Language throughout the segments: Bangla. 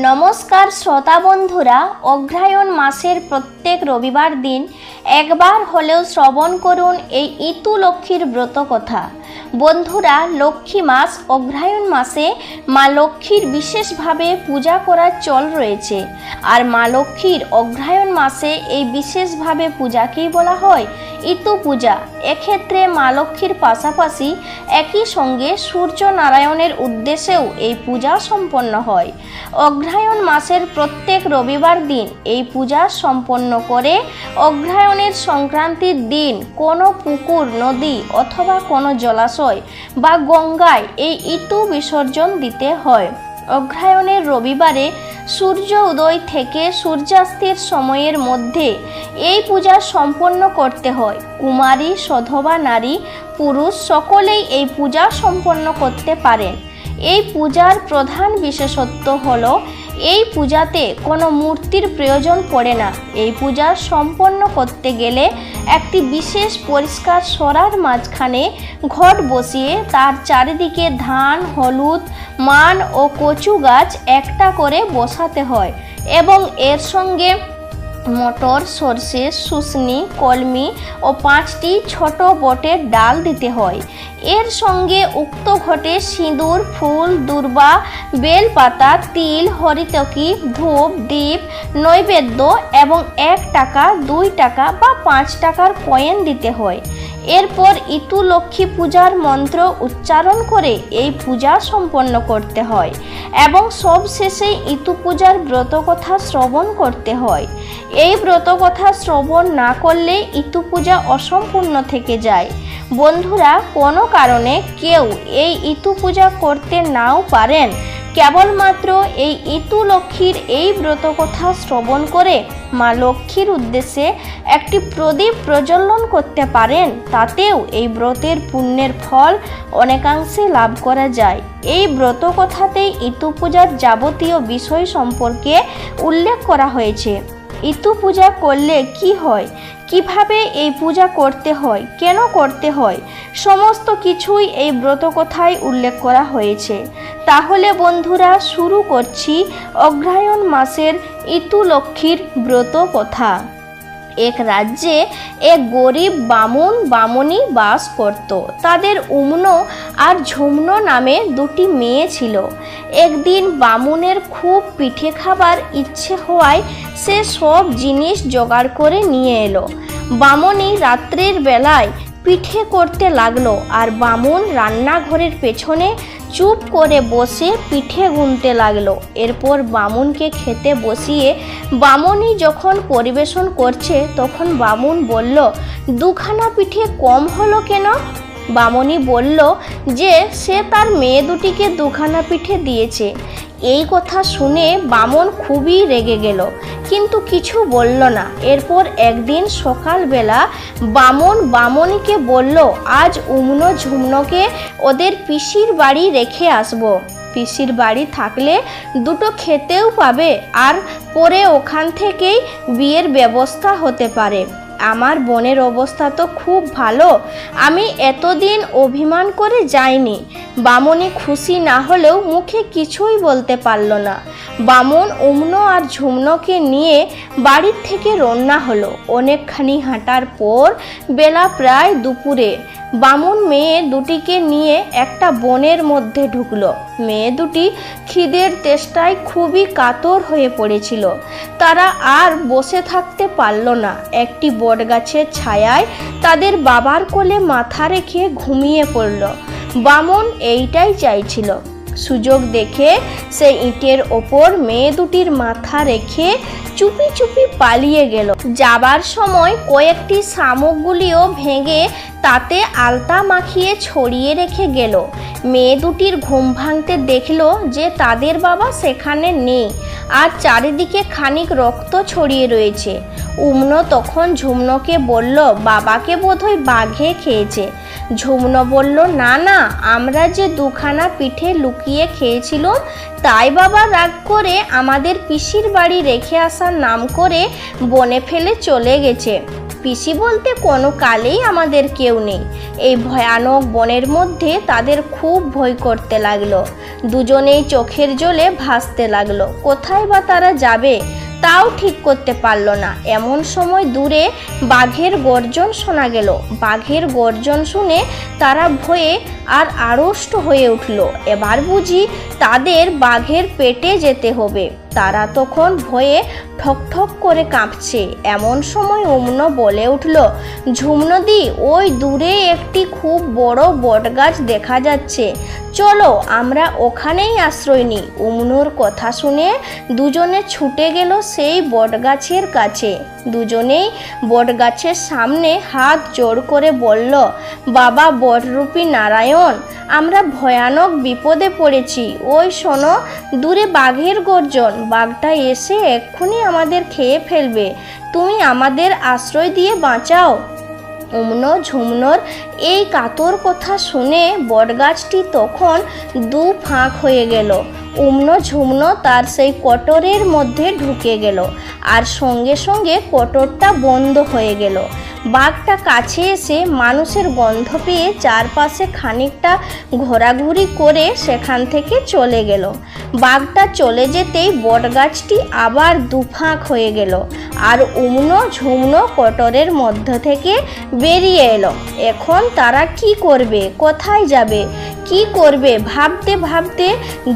নমস্কার শ্রোতা বন্ধুরা, অগ্রহায়ণ মাসের প্রত্যেক রবিবার দিন একবার হলেও শ্রবণ করুন এই ইতু লক্ষ্মীর ব্রত কথা। বন্ধুরা, লক্ষ্মী মাস অগ্রহায়ণ মাসে মা লক্ষ্মীর বিশেষভাবে পূজা করার চল রয়েছে। আর মা লক্ষ্মীর অগ্রহায়ণ মাসে এই বিশেষভাবে পূজাকেই বলা হয় ইতু পূজা। এক্ষেত্রে মা লক্ষ্মীর পাশাপাশি একই সঙ্গে সূর্য নারায়ণের উদ্দেশ্যেও এই পূজা সম্পন্ন হয়। অগ্রহায়ণ মাসের প্রত্যেক রবিবার দিন এই পূজা সম্পন্ন করে অগ্রহায়ণের সংক্রান্তির দিন কোনো পুকুর, নদী অথবা কোনো জলাশয় বা গঙ্গায় এই ইতু বিসর্জন দিতে হয়। অগ্রহায়ণের রবিবারে সূর্য উদয় থেকে সূর্যাস্তের সময়ের মধ্যে এই পূজা সম্পন্ন করতে হয়। কুমারী, সধবা নারী, পুরুষ সকলেই এই পূজা সম্পন্ন করতে পারেন। এই পূজার প্রধান বিশেষত্ব হলো এই পূজাতে কোনো মূর্তির প্রয়োজন পড়ে না। এই পূজা সম্পন্ন করতে গেলে একটি বিশেষ পরিষ্কার সরার মাঝখানে ঘট বসিয়ে তার চারিদিকে ধান, হলুদ, মান ও কচু গাছ একটা করে বসাতে হয় এবং এর সঙ্গে মটর, সর্ষে, শুশনি, কলমি ও 5টি ছোট বটের ডাল দিতে হয়। এর সঙ্গে উক্ত ঘটে সিঁদুর, ফুল, দূর্বা, বেলপাতা, তিল, হরিতকি, ধূপ, দীপ, নৈবেদ্য এবং 1 টাকা, 2 টাকা বা 5 টাকার কয়েন দিতে হয়। এরপর ইতু লক্ষ্মী পূজার মন্ত্র উচ্চারণ করে এই পূজা সম্পন্ন করতে হয় এবং সবশেষে ইতু পূজার ব্রতকথা শ্রবণ করতে হয়। এই ব্রতকথা শ্রবণ না করলে ইতু পূজা অসম্পূর্ণ থেকে যায়। বন্ধুরা, কোনো কারণে কেউ এই ইতু পূজা করতে নাও পারেন, কেবলমাত্র এই ইতু লক্ষ্মীর এই ব্রতকথা শ্রবণ করে মা লক্ষ্মীর উদ্দেশ্যে একটি প্রদীপ প্রজ্বলন করতে পারেন। তাতেও এই ব্রতের পুণ্যের ফল অনেকাংশে লাভ করা যায়। এই ব্রতকথাতেই ইতু পূজার যাবতীয় বিষয় সম্পর্কে উল্লেখ করা হয়েছে। ইতু পূজা করলে কি হয়, কিভাবে এই পূজা করতে হয়, কেন করতে হয়, সমস্ত কিছুই এই ব্রতকথায় উল্লেখ করা হয়েছে। তাহলে বন্ধুরা, শুরু করছি অগ্রহায়ণ মাসের ইতু লক্ষ্মীর ব্রত কথা। এক রাজ্যে এক গরিব বামুন বামুনি বাস করত। তাদের উম্ন আর ঝুমন নামে 2টি মেয়ে ছিল। একদিন বামুনের খুব পিঠে খাবার ইচ্ছে হওয়ায় সে সব জিনিস জোগাড় করে নিয়ে এলো। বামুনি রাত্রের বেলায় পিঠে করতে লাগলো আর বামুন রান্নাঘরের পেছনে চুপ করে বসে পিঠে গুনতে লাগলো। এরপর বামুনকে খেতে বসিয়ে বামুনি যখন পরিবেশন করছে তখন বামুন বলল, 2খানা পিঠে কম হলো কেন? বামুনি বলল যে সে তার মেয়ে দুটিকে 2খানা পিঠে দিয়েছে। এই কথা শুনে বামুন খুবই রেগে গেল, কিন্তু কিছু বলল না। এরপর একদিন সকালবেলা বামুন বামুনিকে বলল, আজ উম্ন ঝুমনকে ওদের পিসির বাড়ি রেখে আসবো। পিসির বাড়ি থাকলে 2টো খেতেও পাবে আর পরে ওখান থেকেই বিয়ের ব্যবস্থা হতে পারে। আমার বোনের অবস্থা তো খুব ভালো, আমি এতদিন অভিমান করে যাইনি। বামুনি খুশি না হলেও মুখে কিছুই বলতে পারল না। বামুন উম্ন আর ঝুমনকে নিয়ে বাড়ির থেকে রওনা হলো। অনেকখানি হাঁটার পর বেলা প্রায় দুপুরে বামুন মেয়ে দুটিকে নিয়ে একটা বনের মধ্যে ঢুকলো। মেয়ে দুটি খিদের তেষ্টায় খুবই কাতর হয়ে পড়েছিল। তারা আর বসে থাকতে পারল না। একটি বটগাছের ছায়ায় তাদের বাবার কোলে মাথা রেখে ঘুমিয়ে পড়ল। বামুন এইটাই চাইছিল। সুযোগ দেখে সে ইটের ওপর মেয়ে দুটির মাথা রেখে চুপি চুপি পালিয়ে গেল। যাবার সময় কয়েকটি শামুকগুলিও ভেঙে তাতে আলতা মাখিয়ে ছড়িয়ে রেখে গেল। মেয়ে দুটির ঘুম ভাঙতে দেখল যে তাদের বাবা সেখানে নেই আর চারিদিকে খানিক রক্ত ছড়িয়ে রয়েছে। উম্ন তখন ঝুমনকে বলল, বাবাকে বোধহয় বাঘে খেয়েছে। ঝুমন বলল, না না, আমরা যে 2খানা পিঠে লুকিয়ে খেয়েছিলাম তাই বাবা রাগ করে আমাদের পিসির বাড়ি রেখে আসার নাম করে বনে ফেলে চলে গেছে। পিসি বলতে কোনো কালেই আমাদের কেউ নেই। এই ভয়ানক বনের মধ্যে তাদের খুব ভয় করতে লাগলো। দুজনেই চোখের জলে ভাসতে লাগলো। কোথায় বা তারা যাবে তাও ঠিক করতে পারল না। এমন সময় দূরে বাঘের গর্জন শোনা গেল। বাঘের গর্জন শুনে তারা ভয়ে আর আড়ষ্ট হয়ে উঠল। এবার বুঝি তাদের বাঘের পেটে যেতে হবে। তারা তখন ভয়ে ঠকঠক করে কাঁপছে। এমন সময় অমন বলে উঠল, ঝুমনদি, ওই দূরে একটি খুব বড় বটগাছ দেখা যাচ্ছে, চলো আমরা ওখানেই আশ্রয় নিই। অমনোর কথা শুনে দুজনে ছুটে গেল সেই বটগাছের কাছে। দুজনেই বটগাছের সামনে হাত জোড় করে বলল, বাবা বটরূপী নারায়ণ, আমরা ভয়ানক বিপদে পড়েছি। ওই শোনো, দূরে বাঘের গর্জন। বাঘটা এসে এক্ষুনি আমাদের খেয়ে ফেলবে। তুমি আমাদের আশ্রয় দিয়ে বাঁচাও। অমনো ঝুমনোর এই কাতর কথা শুনে বটগাছটি তখন দু ফাঁক হয়ে গেল। অমনো ঝুমনো তার সেই কটরের মধ্যে ঢুকে গেল, আর সঙ্গে সঙ্গে কটরটা বন্ধ হয়ে গেল। বাঘটা কাছে এসে মানুষের গন্ধ পেয়ে চারপাশে খানিকটা ঘোরাঘুরি করে সেখান থেকে চলে গেল। বাঘটা চলে যেতেই বটগাছটি আবার দুফাঁক হয়ে গেল, আর অমনো ঝুমনো কটরের মধ্য থেকে বেরিয়ে এলো। এখন তারা কি করবে, কোথায় যাবে, কি করবে ভাবতে ভাবতে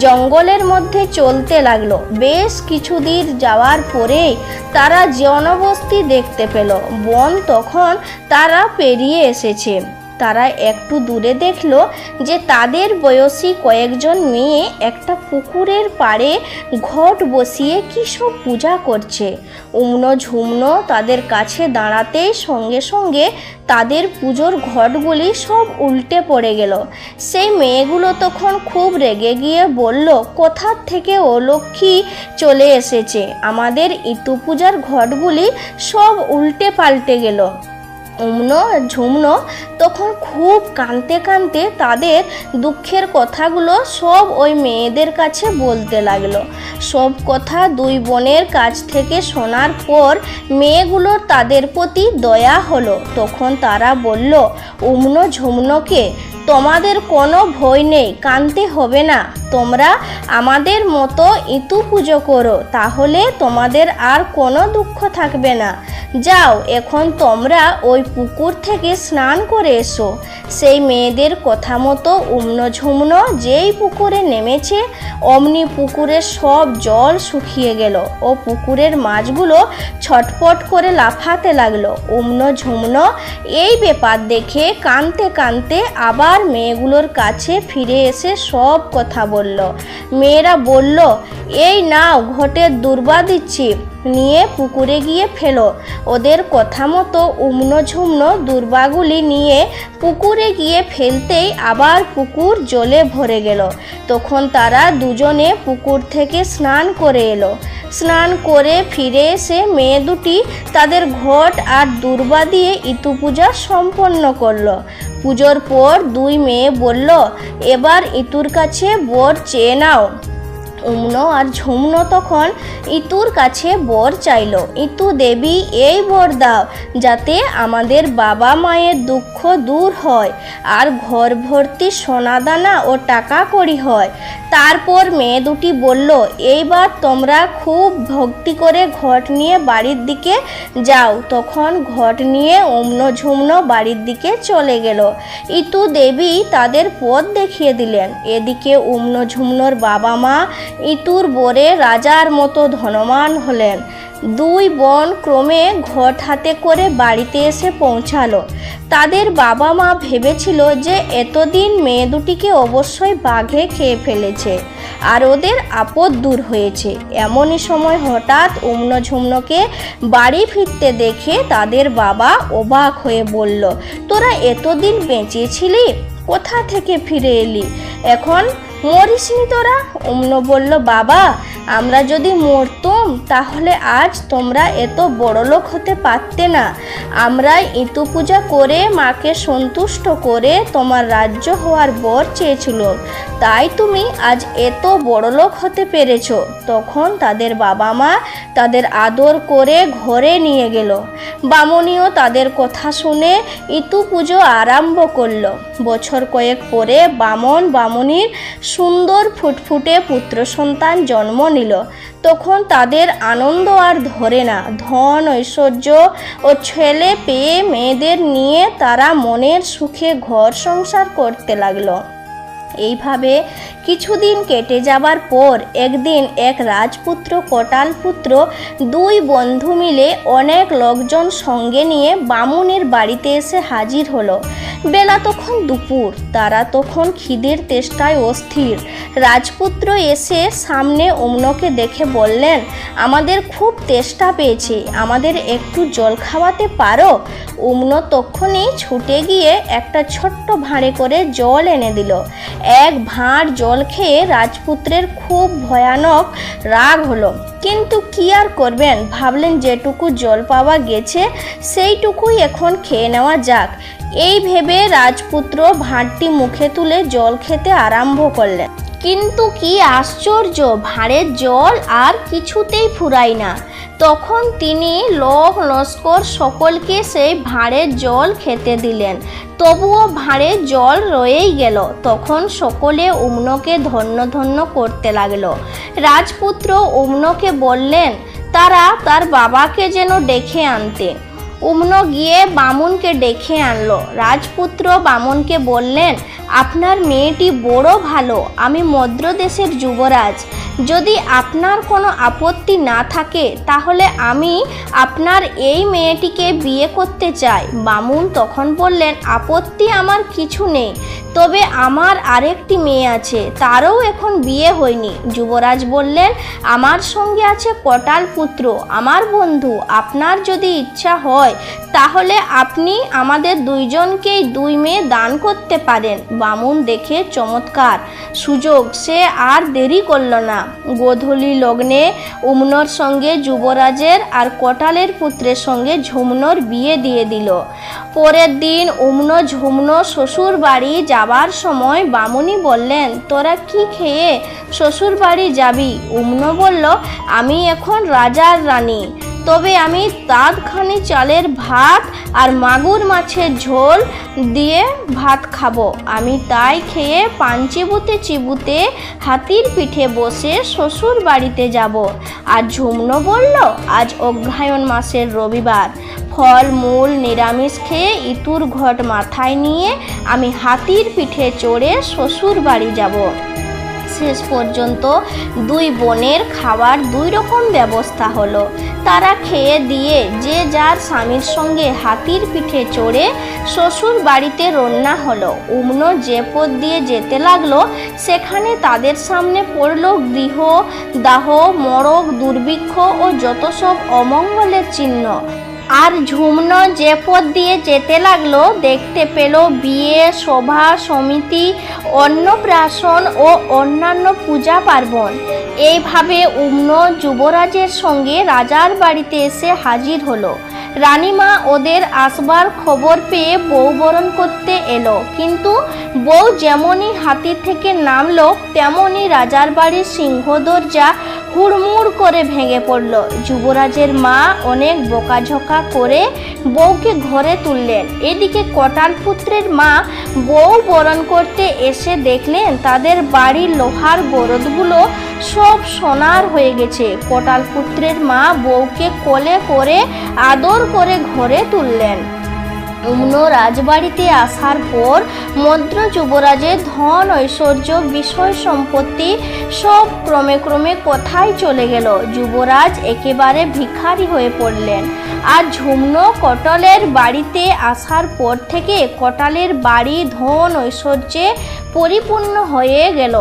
জঙ্গলের মধ্যে চলতে লাগলো। বেশ কিছুদিন যাওয়ার পরেই তারা জনবস্তি দেখতে পেল। বন তখন তারা পেরিয়ে এসেছে। তারা একটু দূরে দেখলো যে তাদের বয়সী কয়েকজন মেয়ে একটা পুকুরের পাড়ে ঘট বসিয়ে কী সব পূজা করছে। অমনো ঝুমনো তাদের কাছে দাঁড়াতেই সঙ্গে সঙ্গে তাদের পুজোর ঘটগুলি সব উল্টে পড়ে গেল। সেই মেয়েগুলো তখন খুব রেগে গিয়ে বলল, কোথা থেকে অলক্ষ্মী চলে এসেছে, আমাদের ইতু পূজার ঘটগুলি সব উল্টে পাল্টে গেল। অমনো ঝুমনো তখন খুব কাঁদতে কাঁদতে তাদের দুঃখের কথাগুলো সব ওই মেয়েদের কাছে বলতে লাগলো। সব কথা দুই বোনের কাছ থেকে শোনার পর মেয়েগুলোর তাদের প্রতি দয়া হলো। তখন তারা বলল, অমনো ঝুমনোকে, তোমাদের কোনো ভয় নেই, কাঁদতে হবে না, তোমরা আমাদের মতো ইতু পুজো করো, তাহলে তোমাদের আর কোনো দুঃখ থাকবে না। যাও, এখন তোমরা ওই পুকুর থেকে স্নান করে এসো। সেই মেয়েদের কথা মতো অমনো ঝুমনো যেই পুকুরে নেমেছে, অমনি পুকুরের সব জল শুকিয়ে গেল ও পুকুরের মাছগুলো ছটপট করে লাফাতে লাগলো। অমনো ঝুমনো এই ব্যাপার দেখে কাঁদতে কাঁদতে আবার মেয়েগুলোর কাছে ফিরে এসে সব কথা বলল। মেয়েরা বলল, এই নাও ঘটের দুর্বা দিচ্ছি, নিয়ে পুকুরে গিয়ে ফেলো। ওদের কথা মতো অমনো ঝুমনো দুর্বাগুলি নিয়ে পুকুরে গিয়ে ফেলতেই আবার পুকুর জলে ভরে গেল। তখন তারা দুজনে পুকুর থেকে স্নান করে এলো। স্নান করে ফিরে এসে মেয়ে দুটি তাদের ঘট আর দুর্বা দিয়ে ইতু পূজা সম্পন্ন করলো। পুজোর পর দুই মেয়ে বলল, এবার ইতুর কাছে বর চেয়ে নাও। অমনো আর ঝুমনো তখন ইতুর কাছে বর চাইল। ইতু দেবী, এই বর দাও যাতে আমাদের বাবা মায়ের দুঃখ দূর হয় আর ঘর ভর্তি সোনাদানা ও টাকা কড়ি হয়। তারপর মেয়ে দুটি বলল, এইবার তোমরা খুব ভক্তি করে ঘট নিয়ে বাড়ির দিকে যাও। তখন ঘট নিয়ে অমনো ঝুমনো বাড়ির দিকে চলে গেল। ইতু দেবী তাদের পথ দেখিয়ে দিলেন। এদিকে অমনো ঝুমনোর বাবা মা ইতুর বরে রাজার মতো ধনবান হলেন। দুই বোন ক্রমে ঘট হাতে করে বাড়িতে এসে পৌঁছালো। তাদের বাবা মা ভেবেছিল যে এতদিন মেয়ে দুটিকে অবশ্যই বাঘে খেয়ে ফেলেছে আর ওদের আপদ দূর হয়েছে। এমনই সময় হঠাৎ অমনো ঝুমনোকে বাড়ি ফিরতে দেখে তাদের বাবা অবাক হয়ে বলল, তোরা এতদিন বেঁচে ছিলি, কোথা থেকে ফিরে এলি, এখন মরিসনি তোরা? অমনো বলল, বাবা আমরা যদি মরতুম তাহলে আজ তোমরা এত বড়লোক হতে পারতে না। আমরা ইতু পূজা করে মাকে সন্তুষ্ট করে তোমার রাজ্য হওয়ার বর চেয়েছিল, তাই তুমি আজ এত বড়লোক হতে পেরেছো। তখন তাদের বাবা মা তাদের আদর করে ঘরে নিয়ে গেল। বামুনিও তাদের কথা শুনে ইতু পুজো আরম্ভ করলো। বছর কয়েক পরে বামন বামুনির সুন্দর ফুটফুটে পুত্র সন্তান জন্ম নিল। তখন তাদের আনন্দ আর ধরে না। ধন ঐশ্বর্য ও ছেলে পেয়ে মেয়েদের নিয়ে তারা মনের সুখে ঘর সংসার করতে লাগলো। এইভাবে কিছুদিন কেটে যাবার পর একদিন এক রাজপুত্র কটালপুত্র দুই বন্ধু মিলে অনেক লোকজন সঙ্গে নিয়ে বামুনের বাড়িতে এসে হাজির হলো। বেলা তখন দুপুর, তারা তখন খিদের তেষ্টায় অস্থির। রাজপুত্র এসে সামনে অমনকে দেখে বললেন, আমাদের খুব তেষ্টা পেয়েছে, আমাদের একটু জল খাওয়াতে পারো? অমন তখনই ছুটে গিয়ে একটা ছোট্ট ভাঁড়ে করে জল এনে দিল। এক ভাঁড় জল খেয়ে রাজপুত্রের খুব ভয়ানক রাগ হলো, কিন্তু কি আর করবেন, ভাবলেন যেটুকু জল পাওয়া গেছে সেইটুকুই এখন খেয়ে নেওয়া যাক। এই ভেবে রাজপুত্র ভাঁড়টি মুখে তুলে জল খেতে আরম্ভ করলেন। কিন্তু কি আশ্চর্য, ভাঁড়ের জল আর কিছুতেই ফুরায় না। তখন তিনি লোক লস্কর সকলকে সেই ভাঁড়ের জল খেতে দিলেন, তবুও ভাঁড়ে জল রয়েই গেল। তখন সকলে অমনকে ধন্য ধন্য করতে লাগলো। রাজপুত্র অমনকে বললেন তারা তার বাবাকে যেন ডেকে আনতে। অমন গিয়ে বামুনকে ডেকে আনলো। রাজপুত্র বামুনকে বললেন, আপনার মেয়েটি বড় ভালো, আমি মদ্রদেশের যুবরাজ, যদি আপনার কোনো আপত্তি না থাকে তাহলে আমি আপনার এই মেয়েটিকে বিয়ে করতে চাই। বামুন তখন বললেন, আপত্তি আমার কিছু নেই, তবে আমার আরেকটি মেয়ে আছে, তারও এখন বিয়ে হয়নি। যুবরাজ বললেন, আমার সঙ্গে আছে কটালপুত্র, আমার বন্ধু, আপনার যদি ইচ্ছা হয় তাহলে আপনি আমাদের দুইজনকেই দুই মেয়ে দান করতে পারেন। বামুন দেখে চমৎকার সুযোগ, সে আর দেরি করল না। গোধূলি লগ্নে অমনর সঙ্গে যুবরাজের আর কটালের পুত্রের সঙ্গে ঝুমনোর বিয়ে দিয়ে দিল। পরের দিন অমন ঝুমনো শ্বশুর বাড়ি যাবার সময় বামুনি বললেন, তোরা কি খেয়ে শ্বশুর বাড়ি যাবি? অমন বলল, আমি এখন রাজার রানী, তবে আমি তাঁতখানি চালের ভাত আর মাগুর মাছের ঝোল দিয়ে ভাত খাবো। আমি তাই খেয়ে পান চিবুতে চিবুতে হাতির পিঠে বসে শ্বশুর বাড়িতে যাব। আর ঝুমনো বলল, আজ অগ্রহায়ণ মাসের রবিবার, ফল মূল নিরামিষ খেয়ে ইতুর ঘট মাথায় নিয়ে আমি হাতির পিঠে চড়ে শ্বশুর বাড়ি যাব। শেষ পর্যন্ত দুই বোনের খাওয়ার দুই রকম ব্যবস্থা হলো। তারা খেয়ে দিয়ে যে যার স্বামীর সঙ্গে হাতির পিঠে চড়ে শ্বশুর বাড়িতে রওনা হলো। অমন যে পথ দিয়ে যেতে লাগলো সেখানে তাদের সামনে পড়ল গৃহ দাহ, মরক, দুর্ভিক্ষ ও যত সব অমঙ্গলের চিহ্ন। আর ঝুমনো যে পথ দিয়ে যেতে লাগলো দেখতে পেল বিয়ে, সভা সমিতি, অন্নপ্রাশন ও অন্যান্য পূজা পার্বণ। এইভাবে অমন যুবরাজের সঙ্গে রাজার বাড়িতে এসে হাজির হলো। রানীমা ওদের আসবার খবর পেয়ে বউ বরণ করতে এলো, কিন্তু বউ যেমনই হাতি থেকে নামলো তেমনই রাজার বাড়ির সিংহ দরজা হুড়মুড় করে ভেঙে পড়ল। যুবরাজের মা অনেক বকাঝকা করে বউকে ঘরে তুললেন। এদিকে কটালপুত্রের মা বউ বরণ করতে এসে দেখলেন তাদের বাড়ির লোহার গরদগুলো সব সোনার হয়ে গেছে। কটালপুত্রের মা বউকে কোলে করে আদর করে ঘরে তুললেন। অমন রাজবাড়িতে আসার পর মদ্র যুবরাজের ধন ঐশ্বর্য বিষয় সম্পত্তি সব ক্রমে ক্রমে কোথায় চলে গেল। যুবরাজ একেবারে ভিখারি হয়ে পড়লেন। আর ঝুমনো কটালের বাড়িতে আসার পর থেকে কটালের বাড়ি ধন ঐশ্বর্যে পরিপূর্ণ হয়ে গেল,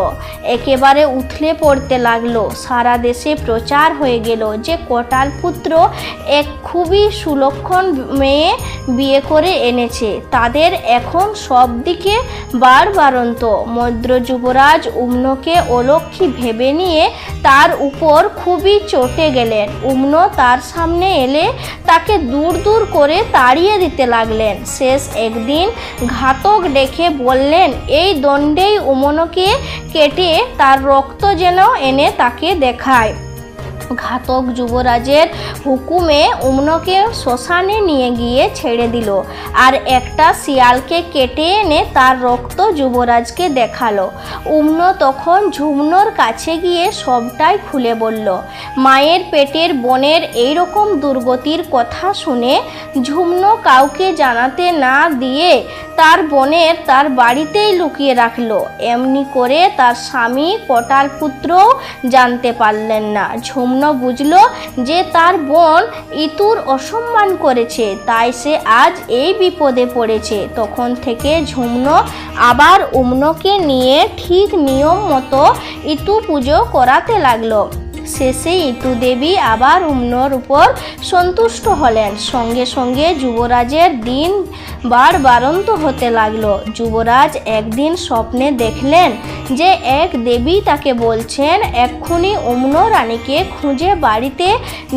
একেবারে উথলে পড়তে লাগলো। সারা দেশে প্রচার হয়ে গেল যে কোটাল পুত্র এক খুবই সুলক্ষণ মেয়ে বিয়ে করে এনেছে, তাদের এখন সব দিকে বাড়বাড়ন্ত। মদ্র যুবরাজ উম্নকে অলক্ষী ভেবে নিয়ে তার উপর খুবই চটে গেলেন। উম্ন তার সামনে এলে তাকে দূর দূর করে তাড়িয়ে দিতে লাগলেন। শেষ একদিন ঘাতক ডেকে বললেন, এই দণ্ডেই উম্নকে কেটে তার রক্ত যেন এনে তাকে দেখায়। ঘাতক যুবরাজের হুকুমে উম্নকে শ্মশানে নিয়ে গিয়ে ছেড়ে দিল, আর একটা শিয়ালকে কেটে এনে তার রক্ত যুবরাজকে দেখালো। উম্ন তখন ঝুমনোর কাছে গিয়ে সবটাই খুলে বলল। মায়ের পেটের বোনের এইরকম দুর্গতির কথা শুনে ঝুমনো কাউকে জানাতে না দিয়ে তার বোনের তার বাড়িতেই লুকিয়ে রাখলো। এমনি করে তার স্বামী কোটাল পুত্রও জানতে পারলেন না। ঝুমনো বুঝল যে তার বোন ইতুর অসম্মান করেছে, তাই সে আজ এই বিপদে পড়েছে। তখন থেকে ঝুমনো আবার উম্নকে নিয়ে ঠিক নিয়ম মতো ইতু পুজো করাতে লাগলো। শেষে ইতু দেবী আবার উম্নর উপর সন্তুষ্ট হলেন। সঙ্গে সঙ্গে যুবরাজের দিন বাড়ন্ত হতে লাগলো। যুবরাজ একদিন স্বপ্নে দেখলেন যে এক দেবী তাকে বলছেন, এক্ষুনি উম্ন রানীকে খুঁজে বাড়িতে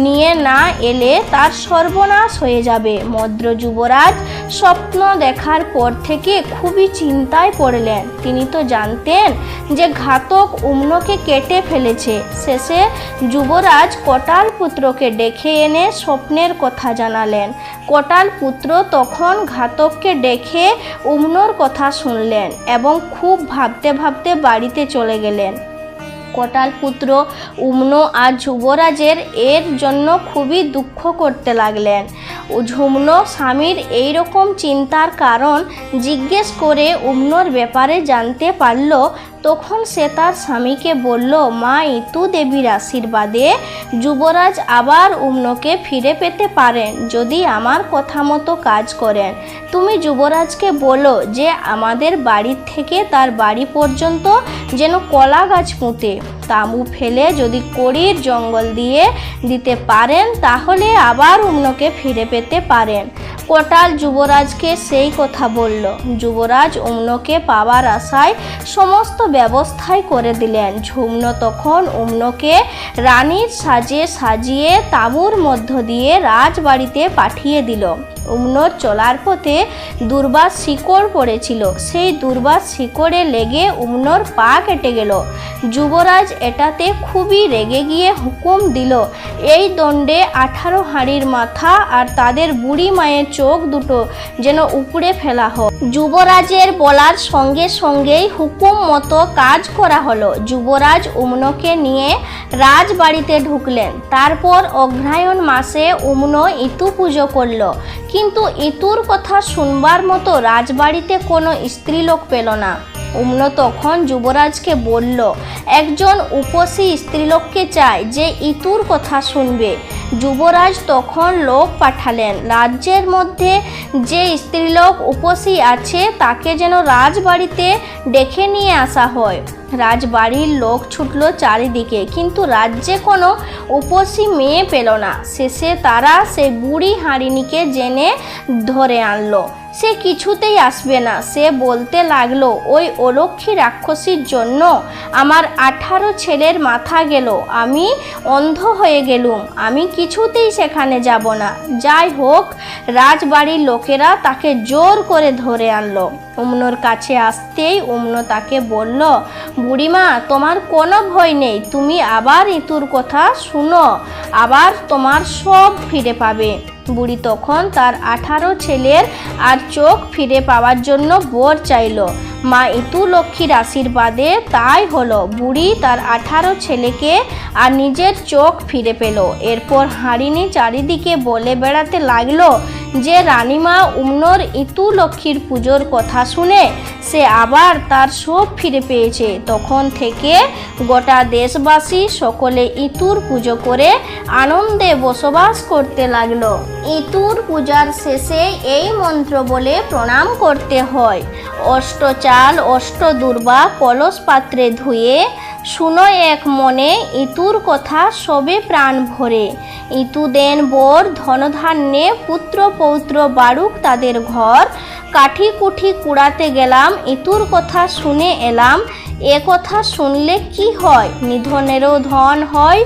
নিয়ে না এলে তার সর্বনাশ হয়ে যাবে। মদ্র যুবরাজ স্বপ্ন দেখার পর থেকে খুবই চিন্তায় পড়লেন। তিনি তো জানতেন যে ঘাতক উম্নকে কেটে ফেলেছে। শেষে যুবরাজ কোটাল পুত্রকে ডেকে এনে স্বপ্নের কথা জানালেন। কোটাল পুত্র তখন ঘাতককে ডেকে উম্নর কথা শুনলেন এবং খুব ভাবতে ভাবতে বাড়িতে চলে গেলেন। কোটাল পুত্র উম্ন আর যুবরাজের এর জন্য খুবই দুঃখ করতে লাগলেন। ঝুমনো স্বামীর এইরকম চিন্তার কারণ জিজ্ঞেস করে উম্নর ব্যাপারে জানতে পারল। তখন সে তার স্বামীকে বলল, মা ইতু দেবীর আশীর্বাদে যুবরাজ আবার উম্নকে ফিরে পেতে পারেন যদি আমার কথা মতো কাজ করেন। তুমি যুবরাজকে বলো যে আমাদের বাড়ির থেকে তার বাড়ি পর্যন্ত যেন কলা গাছ পুঁতে তাঁবু ফেলে যদি কড়ির জঙ্গল দিয়ে দিতে পারেন তাহলে আবার উম্নকে ফিরে পেতে পারেন। কোটাল যুবরাজকে সেই কথা বলল। যুবরাজ উম্নকে পাওয়ার আশায় সমস্ত ব্যবস্থাই করে দিলেন। ঝুমনো তখন উম্নকে রানীর সাজে সাজিয়ে তাঁবুর মধ্য দিয়ে রাজবাড়িতে পাঠিয়ে দিল। উম্নর চলার পথে দুর্বার শিকড় পড়েছিল, সেই দুর্বার শিকড়ে লেগে উম্নর পা কেটে গেল। যুবরাজ এটাতে খুবই রেগে গিয়ে হুকুম দিল, এই দণ্ডে 18 হাঁড়ির মাথা আর তাদের বুড়ি মায়ের চোখ দুটো যেন উপড়ে ফেলা হয়। যুবরাজের বলার সঙ্গে সঙ্গেই হুকুম মতো কাজ করা হলো। যুবরাজ উম্নকে নিয়ে রাজবাড়িতে ঢুকলেন। তারপর অগ্রহায়ণ মাসে উম্ন ইতু পুজো করল, কিন্তু ইতুর কথা শুনবার মতো রাজবাড়িতে কোনো স্ত্রীলোক পেল না। উম্ন তখন যুবরাজকে বলল, একজন উপসী স্ত্রীলোককে চায় যে ইতুর কথা শুনবে। যুবরাজ তখন লোক পাঠালেন, রাজ্যের মধ্যে যে স্ত্রীলোক উপসী আছে তাকে যেন রাজবাড়িতে ডেকে নিয়ে আসা হয়। রাজবাড়ির লোক ছুটল চারিদিকে, কিন্তু রাজ্যে কোনো উপসী মেয়ে পেল না। শেষে তারা সেই বুড়ি হাঁড়িনিকে জেনে ধরে আনলো। সে কিছুতেই আসবে না। সে বলতে লাগলো, ওই অলক্ষী রাক্ষসীর জন্য আমার 18 ছেলের মাথা গেল, আমি অন্ধ হয়ে গেলুম, আমি কিছুতেই সেখানে যাব না। যাই হোক, রাজবাড়ির লোকেরা তাকে জোর করে ধরে আনলো। উম্নর কাছে আসতেই উম্ন তাকে বলল, বুড়িমা, তোমার কোনো ভয় নেই, তুমি আবার ইতুর কথা শুনো, আবার তোমার সব ফিরে পাবে। বুড়ি তখন তার 18 ছেলের আর চোখ ফিরে পাওয়ার জন্য বর চাইল। মা ইতু লক্ষ্মীর আশীর্বাদে তাই হলো। বুড়ি তার 18 ছেলেকে আর নিজের চোখ ফিরে পেল। এরপর হাঁড়িনি চারিদিকে বলে বেড়াতে লাগলো যে রানীমা উমনোর ইতু লক্ষ্মীর পুজোর কথা শুনে সে আবার তার সব ফিরে পেয়েছে। তখন থেকে গোটা দেশবাসী সকলে ইতুর পুজো করে আনন্দে বসবাস করতে লাগলো। ইতুর পূজার শেষে এই মন্ত্র বলে প্রণাম করতে হয়। অষ্ট চাল অষ্ট দুর্বা কলস পাত্রে ধুয়ে শুনো এক মনে ইতুর কথা সবে প্রাণ ভরে। ইতু দেন বর ধনধান্যে পুত্র পৌত্র বাড়ুক তাদের ঘর। কাঠি কুঠি কুড়াতে গেলাম ইতুর কথা শুনে এলাম। এ কথা শুনলে কি হয়? নিধনেরও ধন হয়,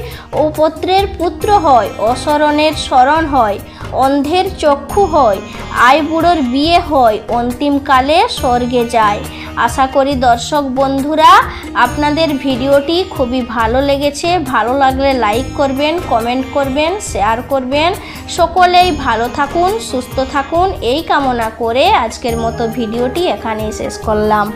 উপত্রের পুত্র হয়, অশরণের শরণ হয়, অন্ধের চক্ষু হয়, আই বুড়োর বিয়ে হয়, অন্তিমকালে স্বর্গে যায়। আশা করি দর্শক বন্ধুরা আপনাদের ভিডিওটি খুবই ভালো লেগেছে। ভালো লাগলে লাইক করবেন, কমেন্ট করবেন, শেয়ার করবেন। সকলেই ভালো থাকুন, সুস্থ থাকুন এই কামনা করে আজকের মতো ভিডিওটি এখানেই শেষ করলাম।